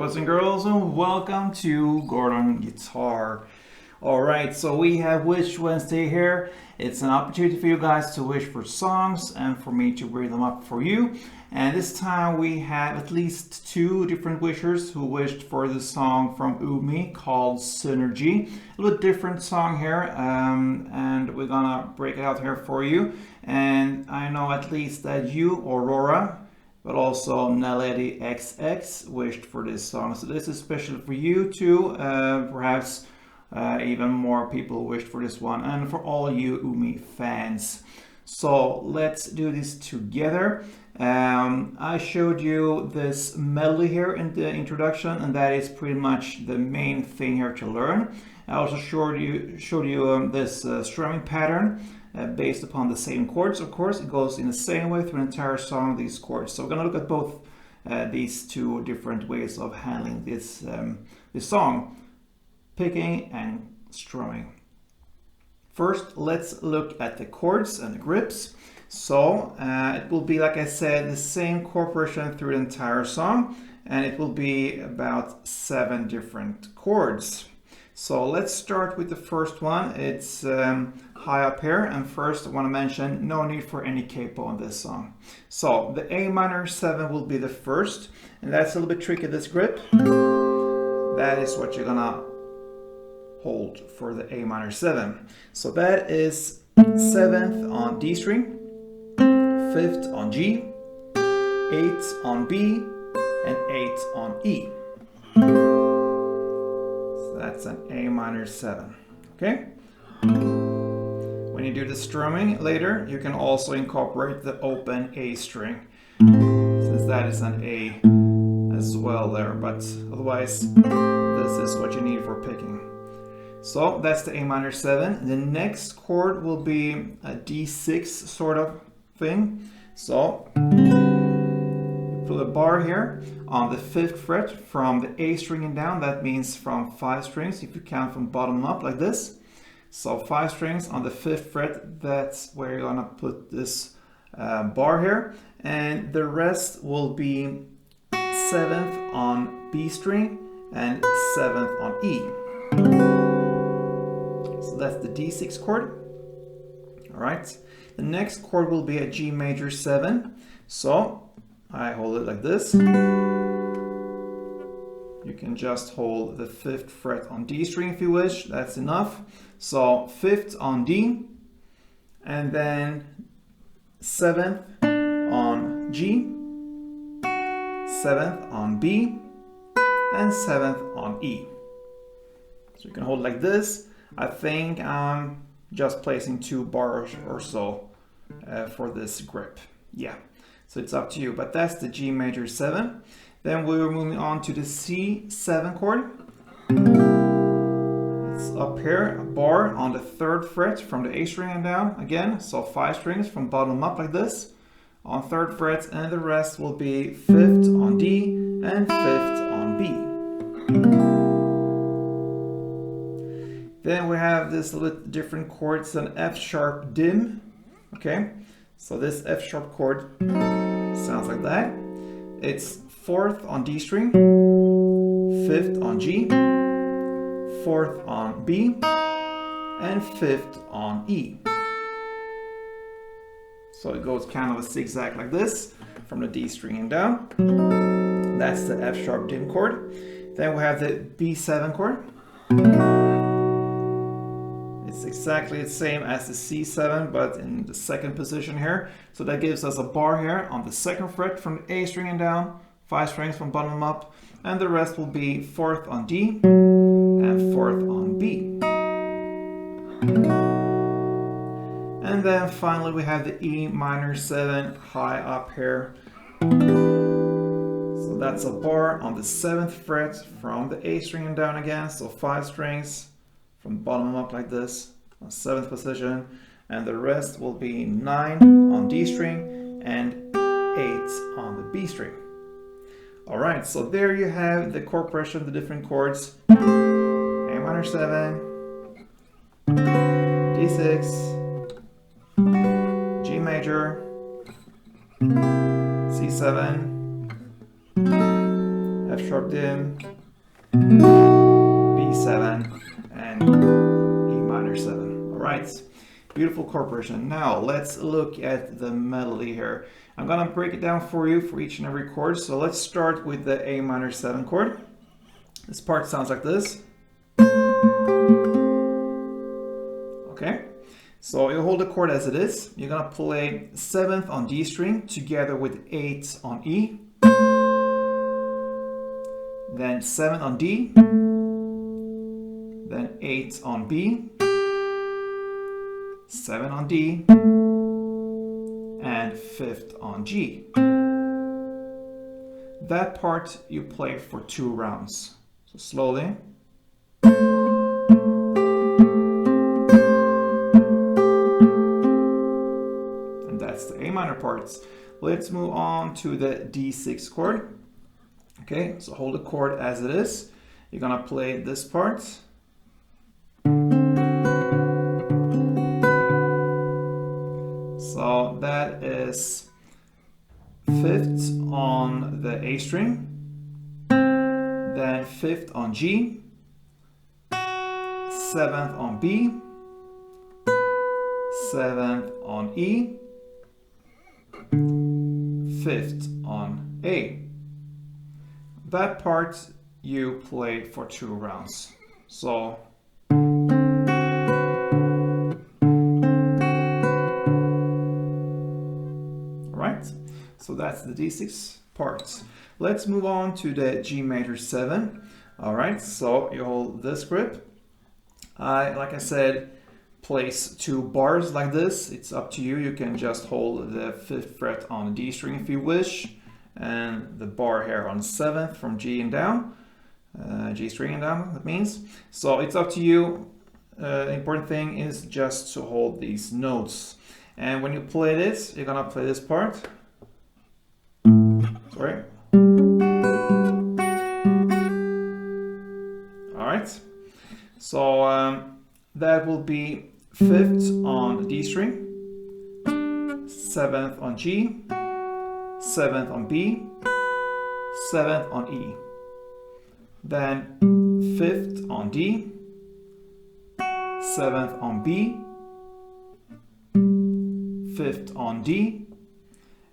boys and girls, and welcome to Gordon Guitar. Alright, so we have Wish Wednesday here. It's an opportunity for you guys to wish for songs and for me to bring them up for you. And this time we have at least two different wishers who wished for the song from UMI called Synergy. A little different song here, and we're gonna break it out here for you. And I know at least that you, Aurora, but also Naledi XX wished for this song. So this is special for you too. Perhaps even more people wished for this one, and for all you UMI fans. So let's do this together. I showed you this melody here in the introduction, and that is pretty much the main thing here to learn. I also showed you this strumming pattern. Based upon the same chords, of course. It goes in the same way through an entire song, these chords. So we're going to look at both these two different ways of handling this song, picking and strumming. First, let's look at the chords and the grips. So it will be, like I said, the same chord progression through the entire song, and it will be about 7 different chords. So let's start with the first one. It's high up here, and first I want to mention no need for any capo on this song. So the A minor 7 will be the first, and that's a little bit tricky, this grip. That is what you're gonna hold for the A minor 7. So that is 7th on D string, 5th on G, 8th on B, and 8th on E. That's an A minor 7, okay? When you do the strumming later, you can also incorporate the open A string, since that is an A as well there, but otherwise this is what you need for picking. So that's the A minor 7. The next chord will be a D6 sort of thing. So put a bar here on the 5th fret from the A string and down. That means from 5 strings if you count from bottom up like this. So 5 strings on the 5th fret, that's where you're gonna put this bar here. And the rest will be 7th on B string and 7th on E. So that's the D6 chord. All right. The next chord will be a G major 7. So I hold it like this. You can just hold the 5th fret on D string if you wish, that's enough. So 5th on D, and then 7th on G, 7th on B, and 7th on E. So you can hold it like this. I think I'm just placing 2 bars or so for this grip. Yeah. So it's up to you, but that's the G major 7. Then we're moving on to the C7 chord. It's up here, a bar on the 3rd fret from the A string and down again. So 5 strings from bottom up like this on 3rd fret, and the rest will be 5th on D and 5th on B. Then we have this little different chord. It's an F sharp dim. Okay. So this F sharp chord sounds like that. It's 4th on D string, 5th on G, 4th on B, and 5th on E. So it goes kind of a zigzag like this from the D string and down. That's the F sharp dim chord. Then we have the B7 chord. It's exactly the same as the C7, but in the 2nd position here. So that gives us a bar here on the 2nd fret from the A string and down, 5 strings from bottom up, and the rest will be 4th on D and 4th on B. And then finally we have the E minor 7 high up here. So that's a bar on the 7th fret from the A string and down again, so 5 strings from bottom up like this, on 7th position, and the rest will be 9 on D string and 8 on the B string. All right, so there you have the chord progression, the different chords: A minor 7, D6, G major, C7, F sharp dim, B7, and E minor 7. All right, beautiful chord progression. Now let's look at the melody here. I'm gonna break it down for you for each and every chord. So let's start with the A minor 7 chord. This part sounds like this. Okay, so you hold the chord as it is. You're gonna play 7th on D string together with 8 on E, then 7 on D, then 8 on B, 7 on D, and 5th on G. That part you play for 2 rounds. So slowly. And that's the A minor parts. Let's move on to the D6 chord. Okay, so hold the chord as it is. You're gonna play this part. So that is 5th on the A string, then 5th on G, 7th on B, 7th on E, 5th on A. That part you play for 2 rounds. So So that's the D6 parts. Let's move on to the G major 7. All right, so you hold this grip. Like I said, place 2 bars like this. It's up to you. You can just hold the 5th fret on the D string if you wish, and the bar here on 7th from G and down, G string and down, that means. So it's up to you. The important thing is just to hold these notes. And when you play this, you're gonna play this part. Sorry. All right. So that will be 5th on D string, 7th on G, 7th on B, 7th on E, then 5th on D, 7th on B, 5th on D,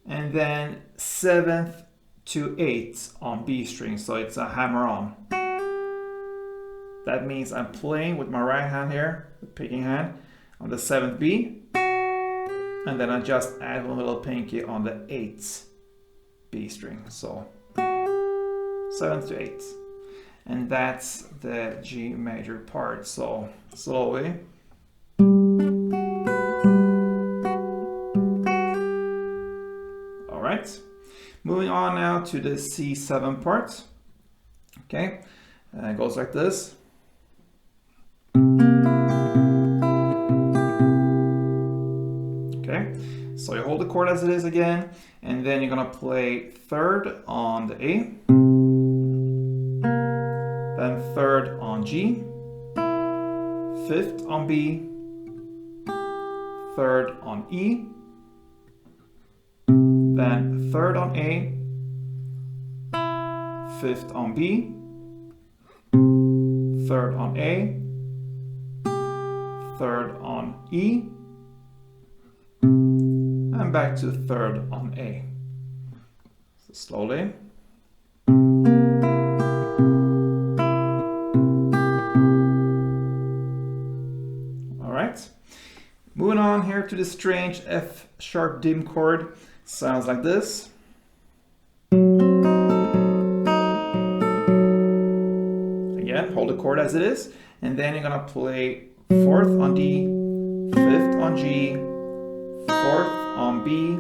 and then 7th to 8th on B string, so it's a hammer on. That means I'm playing with my right hand here, the picking hand, on the 7th B, and then I just add one little pinky on the 8th B string, so 7th to 8th. And that's the G major part, so slowly. All right, moving on now to the C7 part. Okay, it goes like this. Okay, so you hold the chord as it is again, and then you're gonna play 3rd on the A, then 3rd on G, 5th on B, 3rd on E, then 3rd on A, 5th on B, 3rd on A, 3rd on E, and back to 3rd on A. So slowly. All right. Moving on here to the strange F sharp dim chord. Sounds like this. Again, hold the chord as it is, and then you're gonna play 4th on D, 5th on G, 4th on B,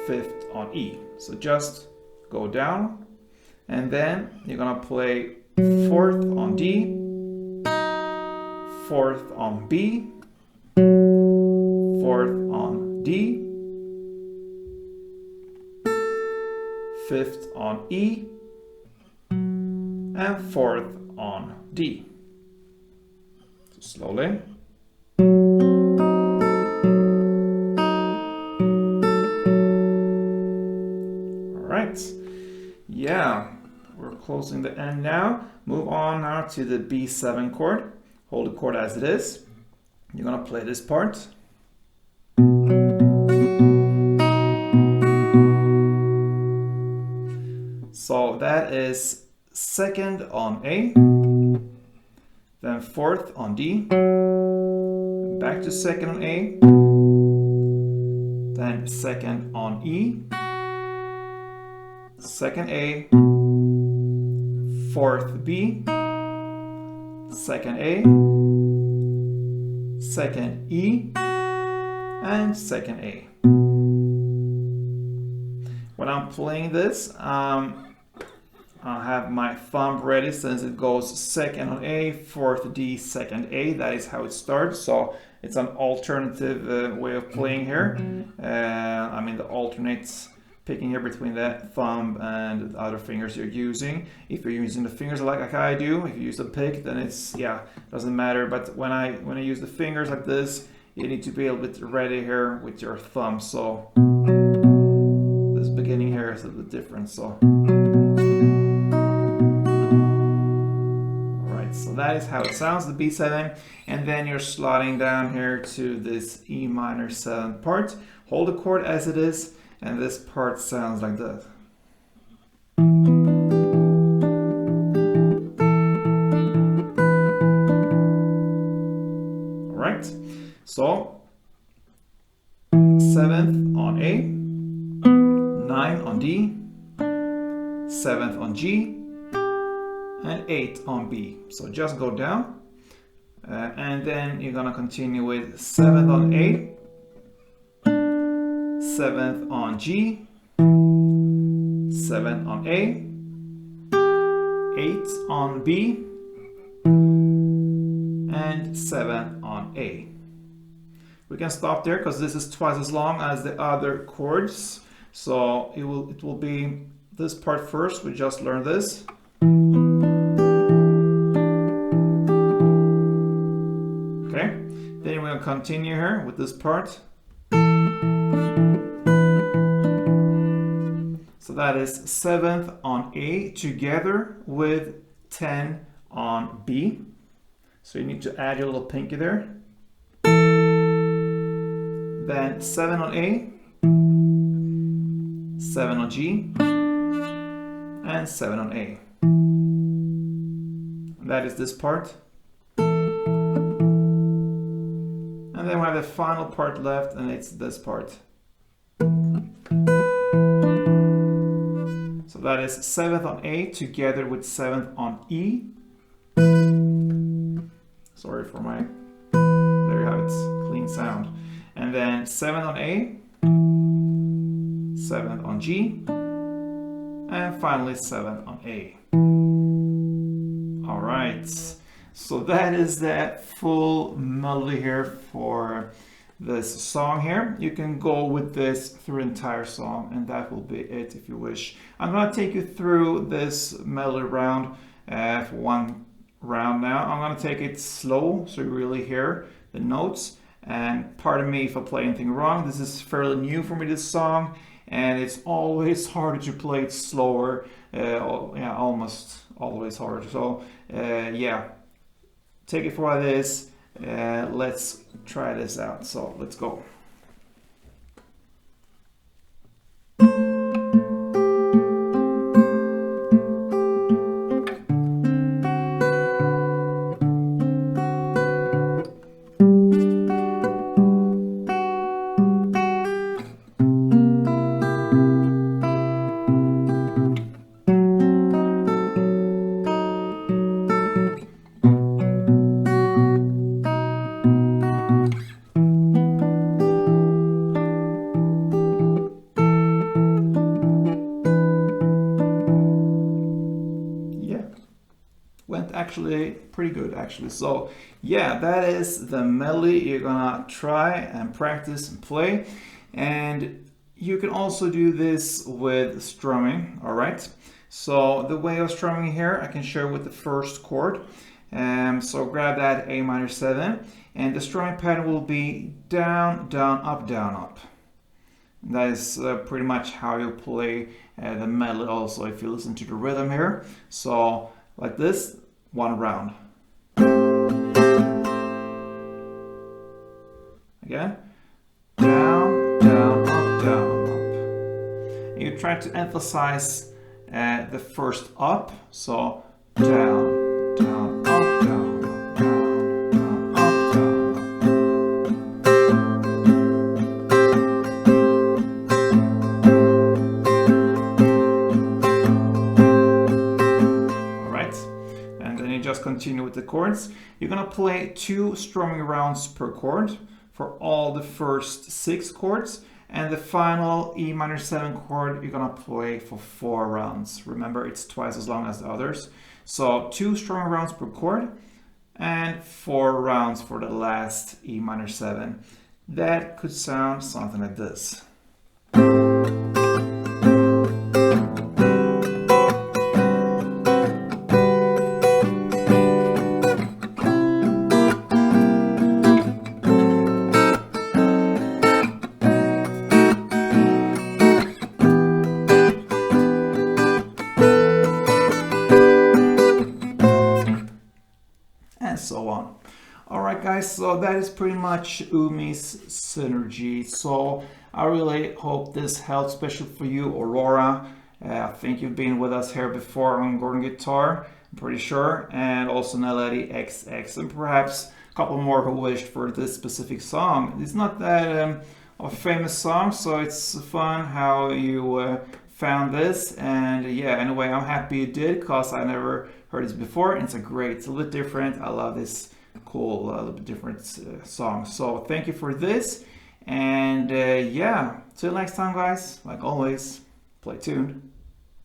5th on E. So just go down, and then you're gonna play 4th on D, 4th on B, 4th on D, 5th on E, and 4th on D. So slowly. All right. Yeah, we're closing the end now. Move on now to the B7 chord. Hold the chord as it is. You're gonna play this part. So that is second on A, then fourth on D, back to second on A, then second on E, second A, fourth B, second A, second E, and second A. When I'm playing this, I'll have my thumb ready since it goes second on A, fourth D, second A. That is how it starts. So it's an alternative way of playing here. I mean, the alternates picking here between the thumb and the other fingers you're using. If you're using the fingers like I do, if you use the pick, then it's, yeah, doesn't matter. But when I use the fingers like this, you need to be a little bit ready here with your thumb. So this beginning here is a bit different. So. So that is how it sounds, the B7, and then you're sliding down here to this E minor 7 part. Hold the chord as it is, and this part sounds like that. All right, so 7th on A, 9 on D, 7th on G, and 8 on B. So just go down, and then you're gonna continue with 7th on A, 7th on G, 7th on A, 8 on B, and 7 on A. We can stop there because this is twice as long as the other chords. So it will be this part first. We just learned this. Okay, then we're going to continue here with this part. So that is 7th on A together with 10 on B. So you need to add your little pinky there. Then 7 on A, 7 on G, and 7 on A. And that is this part. And then we have the final part left, and it's this part. So that is 7th on A together with 7th on E. Sorry for my, there you have it, clean sound. And then 7th on A, 7th on G, and finally 7th on A. All right, so that is the full melody here for this song here. You can go with this through the entire song, and that will be it if you wish. I'm gonna take you through this melody round for one round now. I'm gonna take it slow so you really hear the notes. And pardon me if I play anything wrong. This is fairly new for me, this song, and it's always harder to play it slower. Yeah, almost always harder. So yeah, take it for what it is. Let's try this out. So let's go. Actually pretty good actually. So yeah, that is the melody you're gonna try and practice and play. And you can also do this with strumming. All right, so the way of strumming here I can show with the first chord. So grab that A minor 7, and the strumming pattern will be down, down, up, down, up. That is pretty much how you play the melody also if you listen to the rhythm here. So like this, one round. Again, down, down, up, down, up. You try to emphasize the first up, so down, down, up, down, up, down, down, up, down, up. All right, and then you just continue with the chords. You're gonna play 2 strumming rounds per chord for all the first 6 chords, and the final E minor 7 chord you're gonna play for 4 rounds. Remember, it's twice as long as the others. So 2 strumming rounds per chord and 4 rounds for the last E minor 7. That could sound something like this. And so on. Alright guys, so that is pretty much UMI's Synergy. So I really hope this helped, especially for you, Aurora. I think you've been with us here before on Gordon Guitar, I'm pretty sure, and also Naledi XX, and perhaps a couple more who wished for this specific song. It's not that a famous song, so it's fun how you found this, and yeah, anyway, I'm happy you did, because I never heard this before, and it's a little bit different. I love this cool, little bit different song. So thank you for this, and yeah, till next time guys, like always, play tuned.